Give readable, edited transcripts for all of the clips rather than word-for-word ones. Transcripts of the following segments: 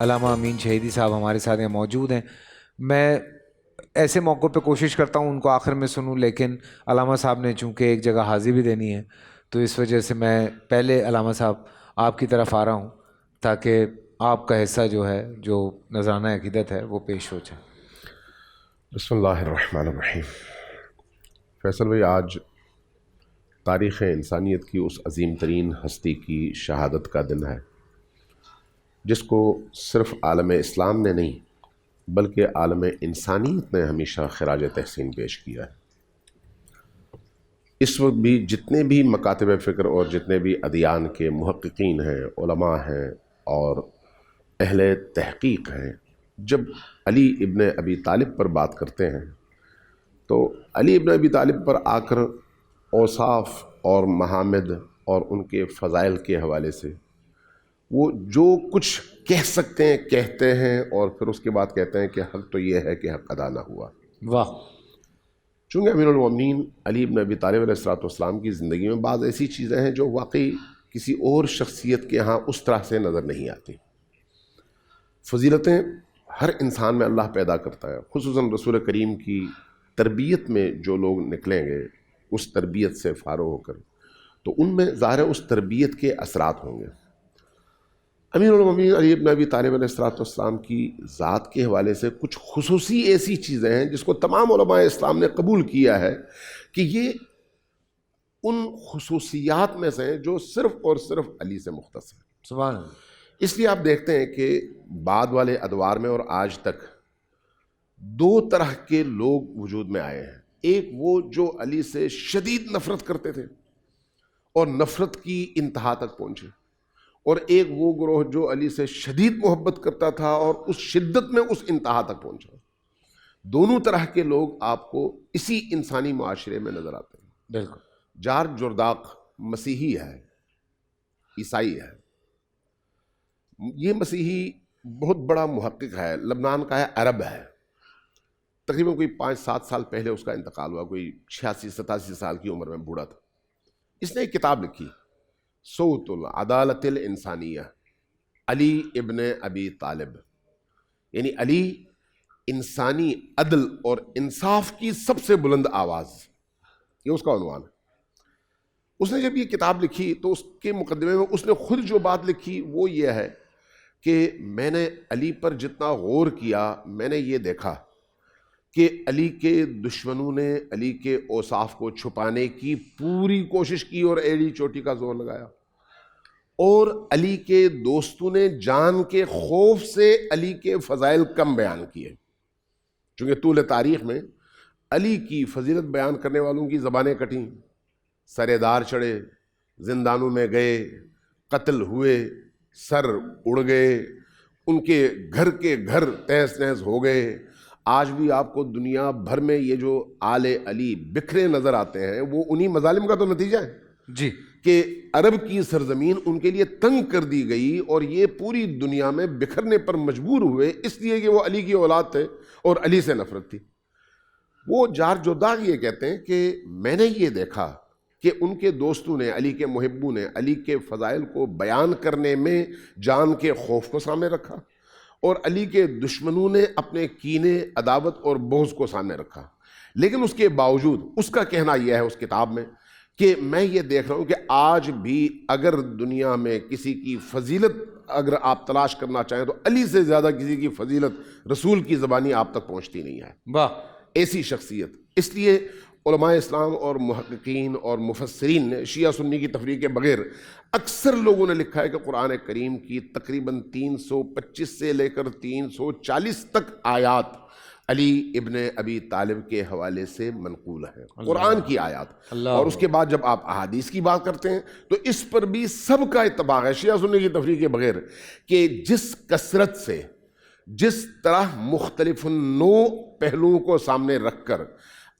علامہ امین شہیدی صاحب ہمارے ساتھ یہاں موجود ہیں. میں ایسے موقع پہ کوشش کرتا ہوں ان کو آخر میں سنوں، لیکن علامہ صاحب نے چونکہ ایک جگہ حاضری بھی دینی ہے تو اس وجہ سے میں پہلے علامہ صاحب آپ کی طرف آ رہا ہوں تاکہ آپ کا حصہ جو ہے، جو نذرانہ عقیدت ہے، وہ پیش ہو جائے. بسم اللہ الرحمن الرحیم. فیصل بھائی، آج تاریخ انسانیت کی اس عظیم ترین ہستی کی شہادت کا دن ہے جس کو صرف عالم اسلام نے نہیں بلکہ عالم انسانیت نے ہمیشہ خراج تحسین پیش کیا ہے. اس وقت بھی جتنے بھی مکاتب فکر اور جتنے بھی ادیان کے محققین ہیں، علماء ہیں اور اہل تحقیق ہیں، جب علی ابن ابی طالب پر بات کرتے ہیں تو علی ابن ابی طالب پر آ کر اوصاف اور محامد اور ان کے فضائل کے حوالے سے وہ جو کچھ کہہ سکتے ہیں کہتے ہیں، اور پھر اس کے بعد کہتے ہیں کہ حق تو یہ ہے کہ حق ادا نہ ہوا. واہ. چونکہ امیر المومنین علی ابن ابی طالب علیہ الصلوۃ والسلام کی زندگی میں بعض ایسی چیزیں ہیں جو واقعی کسی اور شخصیت کے ہاں اس طرح سے نظر نہیں آتی. فضیلتیں ہر انسان میں اللہ پیدا کرتا ہے، خصوصاً رسول کریم کی تربیت میں جو لوگ نکلیں گے اس تربیت سے فارغ ہو کر، تو ان میں ظاہر اس تربیت کے اثرات ہوں گے. امیر المومنین علی ابن ابی طالب علیہ الصلوۃ والسلام کی ذات کے حوالے سے کچھ خصوصی ایسی چیزیں ہیں جس کو تمام علماء اسلام نے قبول کیا ہے کہ یہ ان خصوصیات میں سے ہیں جو صرف اور صرف علی سے مختص ہیں. سبحان اللہ. اس لیے آپ دیکھتے ہیں کہ بعد والے ادوار میں اور آج تک دو طرح کے لوگ وجود میں آئے ہیں. ایک وہ جو علی سے شدید نفرت کرتے تھے اور نفرت کی انتہا تک پہنچے، اور ایک وہ گروہ جو علی سے شدید محبت کرتا تھا اور اس شدت میں اس انتہا تک پہنچا. دونوں طرح کے لوگ آپ کو اسی انسانی معاشرے میں نظر آتے ہیں. بالکل. جارج جرداق مسیحی ہے، عیسائی ہے. یہ مسیحی بہت بڑا محقق ہے، لبنان کا ہے، عرب ہے. تقریباً کوئی 5-7 سال پہلے اس کا انتقال ہوا، کوئی 86-87 سال کی عمر میں بوڑھا تھا. اس نے ایک کتاب لکھی، صوت العدالت الانسانیہ، علی ابن ابی طالب، یعنی علی انسانی عدل اور انصاف کی سب سے بلند آواز، یہ اس کا عنوان ہے. اس نے جب یہ کتاب لکھی تو اس کے مقدمے میں اس نے خود جو بات لکھی وہ یہ ہے کہ میں نے علی پر جتنا غور کیا میں نے یہ دیکھا کہ علی کے دشمنوں نے علی کے اوصاف کو چھپانے کی پوری کوشش کی اور ایڑی چوٹی کا زور لگایا، اور علی کے دوستوں نے جان کے خوف سے علی کے فضائل کم بیان کیے. چونکہ طول تاریخ میں علی کی فضیلت بیان کرنے والوں کی زبانیں کٹیں، سرے دار چڑھے، زندانوں میں گئے، قتل ہوئے، سر اڑ گئے، ان کے گھر تہس نہس ہو گئے. آج بھی آپ کو دنیا بھر میں یہ جو آل علی بکھرے نظر آتے ہیں وہ انہی مظالم کا تو نتیجہ ہے جی. کہ عرب کی سرزمین ان کے لیے تنگ کر دی گئی اور یہ پوری دنیا میں بکھرنے پر مجبور ہوئے اس لیے کہ وہ علی کی اولاد تھے اور علی سے نفرت تھی. وہ جارج جرداق یہ کہتے ہیں کہ میں نے یہ دیکھا کہ ان کے دوستوں نے، علی کے محبوں نے علی کے فضائل کو بیان کرنے میں جان کے خوف کو سامنے رکھا، اور علی کے دشمنوں نے اپنے کینے، عداوت اور بغض کو سامنے رکھا. لیکن اس کے باوجود اس کا کہنا یہ ہے اس کتاب میں کہ میں یہ دیکھ رہا ہوں کہ آج بھی اگر دنیا میں کسی کی فضیلت اگر آپ تلاش کرنا چاہیں تو علی سے زیادہ کسی کی فضیلت رسول کی زبانی آپ تک پہنچتی نہیں ہے. واہ. ایسی شخصیت. اس لیے علماء اسلام اور محققین اور مفسرین نے شیعہ سنی کی تفریق کے بغیر اکثر لوگوں نے لکھا ہے کہ قرآن کریم کی تقریباً 325 سے لے کر 340 تک آیات علی ابن ابی طالب کے حوالے سے منقول ہیں، قرآن کی آیات. اور اس کے بعد جب آپ احادیث کی بات کرتے ہیں تو اس پر بھی سب کا اتفاق ہے شیعہ سنی کی تفریق کے بغیر کہ جس کثرت سے، جس طرح مختلف نوع پہلوؤں کو سامنے رکھ کر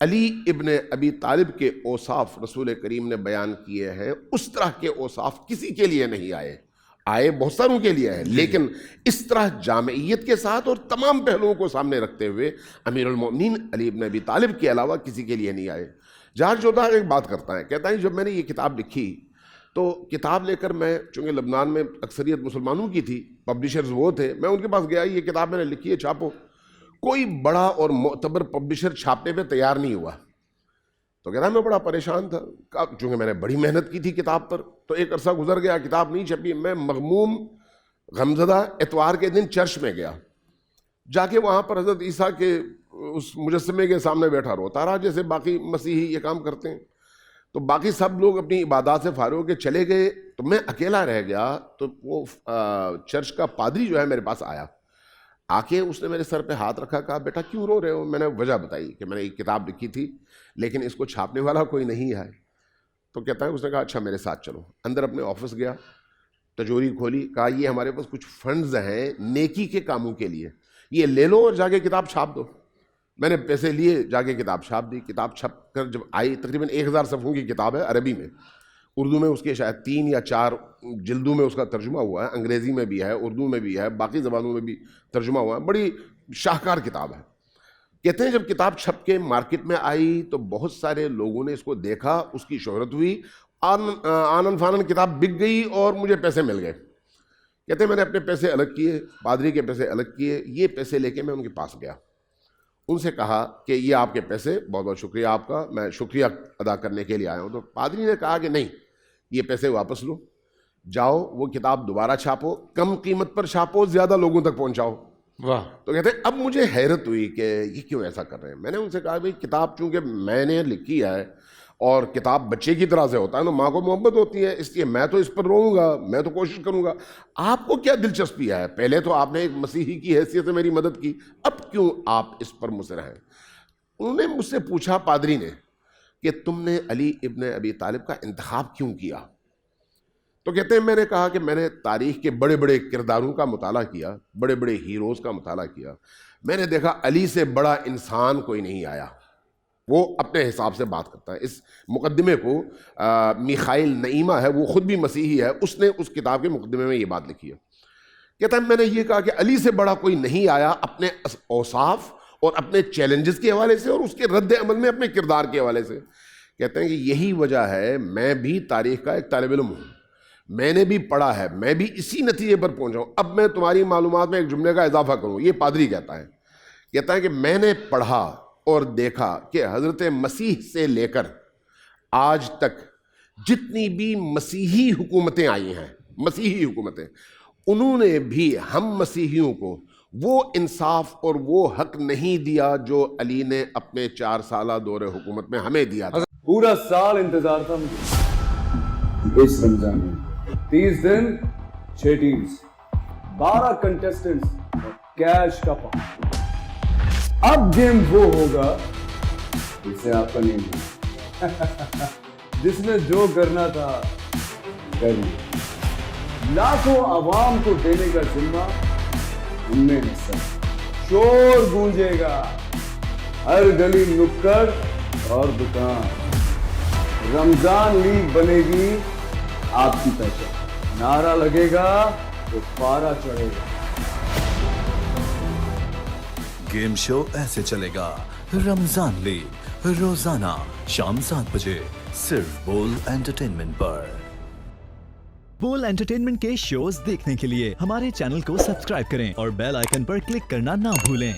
علی ابن ابی طالب کے اوصاف رسول کریم نے بیان کیے ہیں، اس طرح کے اوصاف کسی کے لیے نہیں آئے بہت ساروں کے لیے ہیں، لیکن اس طرح جامعیت کے ساتھ اور تمام پہلوؤں کو سامنے رکھتے ہوئے امیر المومنین علی ابن ابی طالب کے علاوہ کسی کے لیے نہیں آئے. جارج جرداق ایک بات کرتا ہے، کہتا ہے جب میں نے یہ کتاب لکھی تو کتاب لے کر میں، چونکہ لبنان میں اکثریت مسلمانوں کی تھی، پبلشرز وہ تھے، میں ان کے پاس گیا، یہ کتاب میں نے لکھی ہے چھاپو. کوئی بڑا اور معتبر پبلشر چھاپنے پہ تیار نہیں ہوا. تو کہتا میں بڑا پریشان تھا، چونکہ میں نے بڑی محنت کی تھی کتاب پر. تو ایک عرصہ گزر گیا، کتاب نہیں چھپی. میں مغموم غمزدہ اتوار کے دن چرچ میں گیا، جا کے وہاں پر حضرت عیسیٰ کے اس مجسمے کے سامنے بیٹھا روتا رہا، جیسے باقی مسیحی یہ کام کرتے ہیں. تو باقی سب لوگ اپنی عبادات سے فارغ ہو کے چلے گئے، تو میں اکیلا رہ گیا. تو وہ چرچ کا پادری جو ہے میرے پاس آیا، آ کے اس نے میرے سر پہ ہاتھ رکھا، کہا بیٹا کیوں رو رہے ہو؟ میں نے وجہ بتائی کہ میں نے ایک کتاب لکھی تھی لیکن اس کو چھاپنے والا کوئی نہیں ہے. تو کہتا ہے، اس نے کہا اچھا میرے ساتھ چلو. اندر اپنے آفس گیا، تجوری کھولی، کہا یہ ہمارے پاس کچھ فنڈز ہیں نیکی کے کاموں کے لیے، یہ لے لو اور جا کے کتاب چھاپ دو. میں نے پیسے لیے، جا کے کتاب چھاپ دی. کتاب چھپ کر جب آئی، تقریباً 1000 صفحوں کی کتاب ہے عربی میں. اردو میں اس کے شاید 3 یا 4 جلدوں میں اس کا ترجمہ ہوا ہے، انگریزی میں بھی ہے، اردو میں بھی ہے، باقی زبانوں میں بھی ترجمہ ہوا ہے. بڑی شاہکار کتاب ہے. کہتے ہیں جب کتاب چھپ کے مارکیٹ میں آئی تو بہت سارے لوگوں نے اس کو دیکھا، اس کی شہرت ہوئی، آنن فانن کتاب بک گئی اور مجھے پیسے مل گئے. کہتے ہیں میں نے اپنے پیسے الگ کیے، پادری کے پیسے الگ کیے. یہ پیسے لے کے میں ان کے پاس گیا، ان سے کہا کہ یہ آپ کے پیسے، بہت بہت شکریہ آپ کا، میں شکریہ ادا کرنے کے لیے آیا ہوں. تو پادری نے کہا کہ نہیں، یہ پیسے واپس لو، جاؤ وہ کتاب دوبارہ چھاپو، کم قیمت پر چھاپو، زیادہ لوگوں تک پہنچاؤ. واہ. تو کہتے ہیں اب مجھے حیرت ہوئی کہ یہ کیوں ایسا کر رہے ہیں. میں نے ان سے کہا بھائی کتاب چونکہ میں نے لکھی ہے اور کتاب بچے کی طرح سے ہوتا ہے نا، ماں کو محبت ہوتی ہے، اس لیے میں تو اس پر روؤں گا، میں تو کوشش کروں گا. آپ کو کیا دلچسپی ہے؟ پہلے تو آپ نے ایک مسیحی کی حیثیت سے میری مدد کی، اب کیوں آپ اس پر مصر ہیں؟ انہوں نے مجھ سے پوچھا، پادری نے، کہ تم نے علی ابن ابی طالب کا انتخاب کیوں کیا؟ تو کہتے ہیں میں نے کہا کہ میں نے تاریخ کے بڑے بڑے کرداروں کا مطالعہ کیا، بڑے بڑے ہیروز کا مطالعہ کیا. میں نے دیکھا علی سے بڑا انسان کوئی نہیں آیا. وہ اپنے حساب سے بات کرتا ہے. اس مقدمے کو میخائیل نعیمہ ہے، وہ خود بھی مسیحی ہے، اس نے اس کتاب کے مقدمے میں یہ بات لکھی ہے. کہتا ہے میں نے یہ کہا کہ علی سے بڑا کوئی نہیں آیا اپنے اوصاف اور اپنے چیلنجز کے حوالے سے اور اس کے رد عمل میں اپنے کردار کے حوالے سے. کہتے ہیں کہ یہی وجہ ہے، میں بھی تاریخ کا ایک طالب علم ہوں، میں نے بھی پڑھا ہے، میں بھی اسی نتیجے پر پہنچا ہوں. اب میں تمہاری معلومات میں ایک جملے کا اضافہ کروں. یہ پادری کہتا ہے کہ میں نے پڑھا اور دیکھا کہ حضرت مسیح سے لے کر آج تک جتنی بھی مسیحی حکومتیں آئی ہیں، مسیحی حکومتیں، انہوں نے بھی ہم مسیحیوں کو وہ انصاف اور وہ حق نہیں دیا جو علی نے اپنے 4 سالہ دور حکومت میں ہمیں دیا تھا. پورا سال انتظار تھا مجھے اس رمضان میں. 30 دن 6 ٹیمز، 12 کنٹیسٹنٹس، کیش کا پاؤں. اب گیم وہ ہوگا جسے آپ کا نہیں ہے، جس نے جو کرنا تھا کر لیا. لاکھوں عوام کو دینے کا ذمہ ہم نے حصہ. شور گونجے گا ہر گلی نکڑ اور دکان. رمضان لیگ بنے گی آپ کی پہچان. نعرہ لگے گا تو پارا چڑھے گا. گیم شو ایسے چلے گا. رمضان لیگ روزانہ شام 7 بجے صرف بول انٹرٹینمنٹ پر. بول انٹرٹینمنٹ کے شوز دیکھنے کے لیے ہمارے چینل کو سبسکرائب کریں اور بیل آئیکن پر کلک کرنا نہ بھولیں.